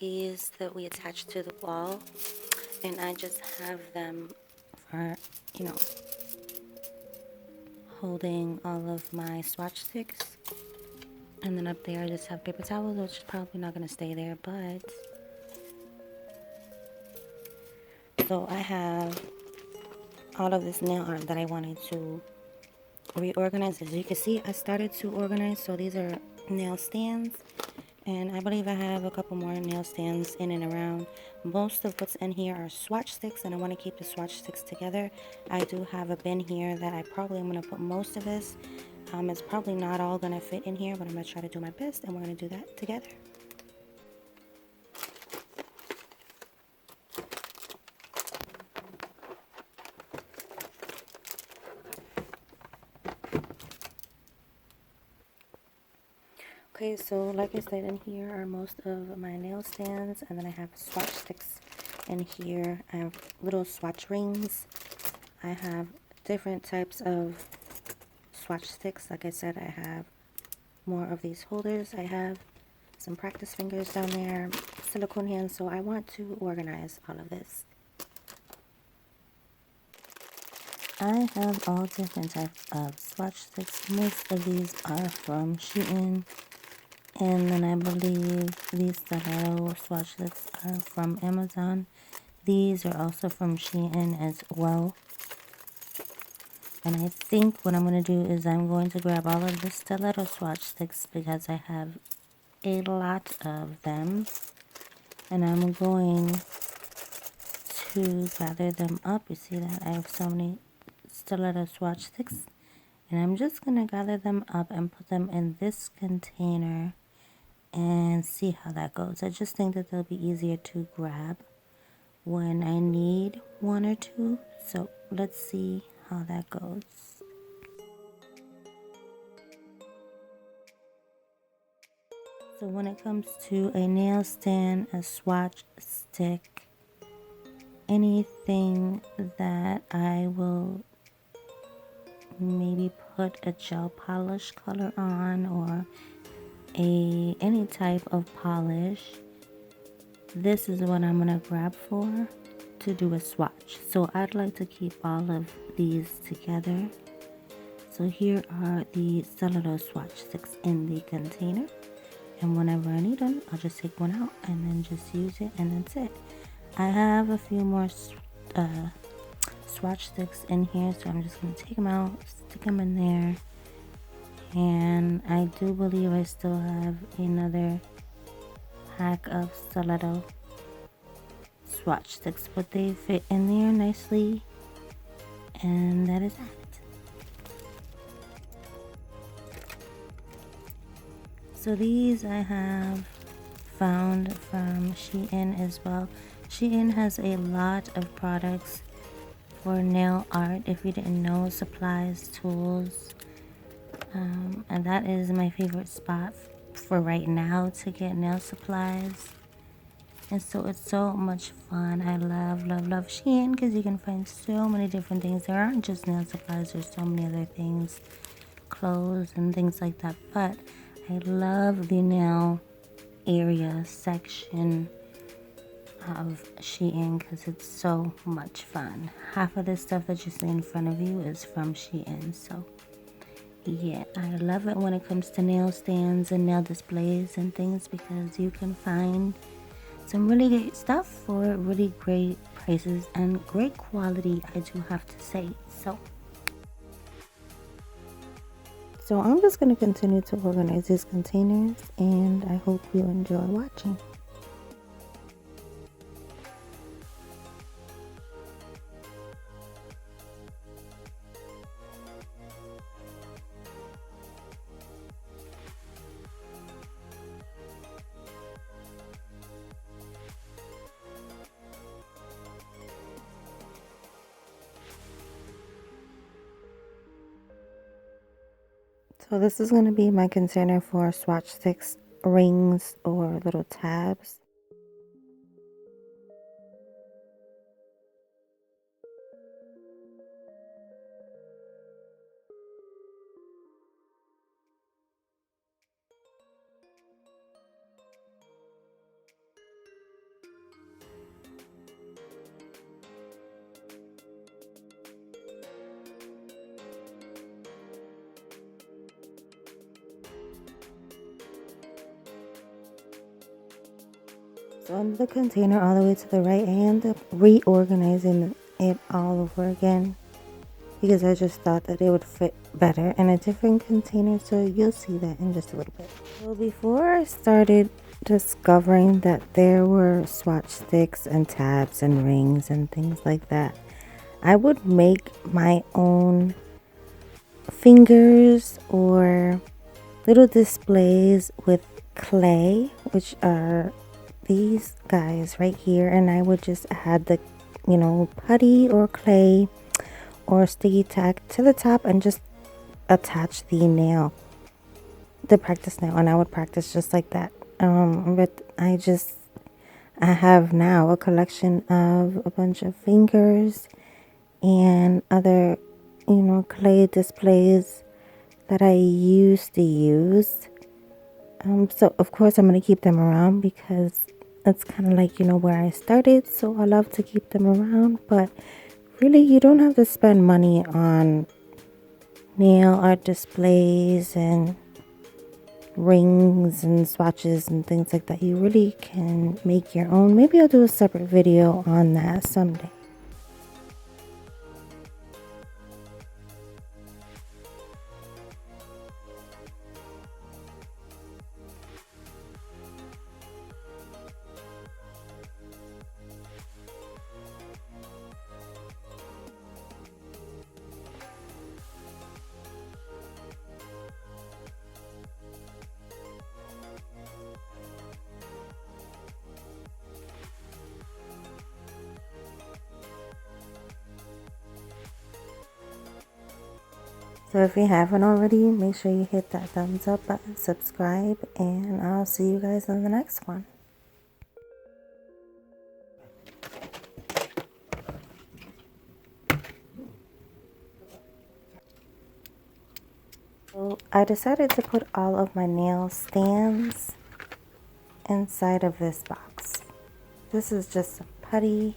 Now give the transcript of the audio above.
keys that we attach to the wall, and I just have them for, you know, holding all of my swatch sticks. And then up there I just have paper towels, which is probably not going to stay there, but so I have all of this nail art that I wanted to reorganize. As you can see, I started to organize. So these are nail stands, and I believe I have a couple more nail stands in and around. Most of what's in here are swatch sticks, and I want to keep the swatch sticks together. I do have a bin here that I probably am going to put most of this. It's probably not all going to fit in here, but I'm going to try to do my best, and we're going to do that together. Okay, so like I said, in here are most of my nail stands, and then I have swatch sticks in here. I have little swatch rings. I have different types of swatch sticks. Like I said, I have more of these holders. I have some practice fingers down there, silicone hands, so I want to organize all of this. I have all different types of swatch sticks. Most of these are from Shein. And then I believe these stiletto swatch sticks are from Amazon. These are also from Shein as well. And I think what I'm going to do is I'm going to grab all of the stiletto swatch sticks because I have a lot of them. And I'm going to gather them up. You see that I have so many stiletto swatch sticks. And I'm just going to gather them up and put them in this container and see how that goes. I just think that they'll be easier to grab when I need one or two. So let's see how that goes. So when it comes to a nail stand, a swatch stick, anything that I will maybe put a gel polish color on, or any type of polish, this is what I'm gonna grab for to do a swatch. So I'd like to keep all of these together. So here are the stiletto swatch sticks in the container, and whenever I need them, I'll just take one out and then just use it, and that's it. I have a few more swatch sticks in here, so I'm just gonna take them out, stick them in there. And I do believe I still have another pack of stiletto swatch sticks, but they fit in there nicely, and that is that. So these I have found from Shein as well. Shein has a lot of products for nail art, if you didn't know, supplies, tools. And that is my favorite spot for right now to get nail supplies. And so it's so much fun. I love Shein because you can find so many different things. There aren't just nail supplies, there's so many other things, clothes and things like that. But I love the nail area section of Shein because it's so much fun. Half of the stuff that you see in front of you is from Shein. So yeah, I love it when it comes to nail stands and nail displays and things, because you can find some really great stuff for really great prices and great quality, I do have to say. So I'm just going to continue to organize these containers, and I hope you enjoy watching. So this is going to be my container for swatch sticks, rings, or little tabs. So on the container all the way to the right, I end up reorganizing it all over again because I just thought that it would fit better in a different container. So you'll see that in just a little bit. So before I started discovering that there were swatch sticks and tabs and rings and things like that, I would make my own fingers or little displays with clay, which are these guys right here, and I would just add the putty or clay or sticky tack to the top and just attach the practice nail, and I would practice just like that. But I have now a collection of a bunch of fingers and other clay displays that I used to use. So of course I'm going to keep them around because it's kind of like where I started, so I love to keep them around. But really, you don't have to spend money on nail art displays and rings and swatches and things like that. You really can make your own. Maybe I'll do a separate video on that someday. So if you haven't already, make sure you hit that thumbs up button, subscribe, and I'll see you guys in the next one. So I decided to put all of my nail stands inside of this box. This is just a putty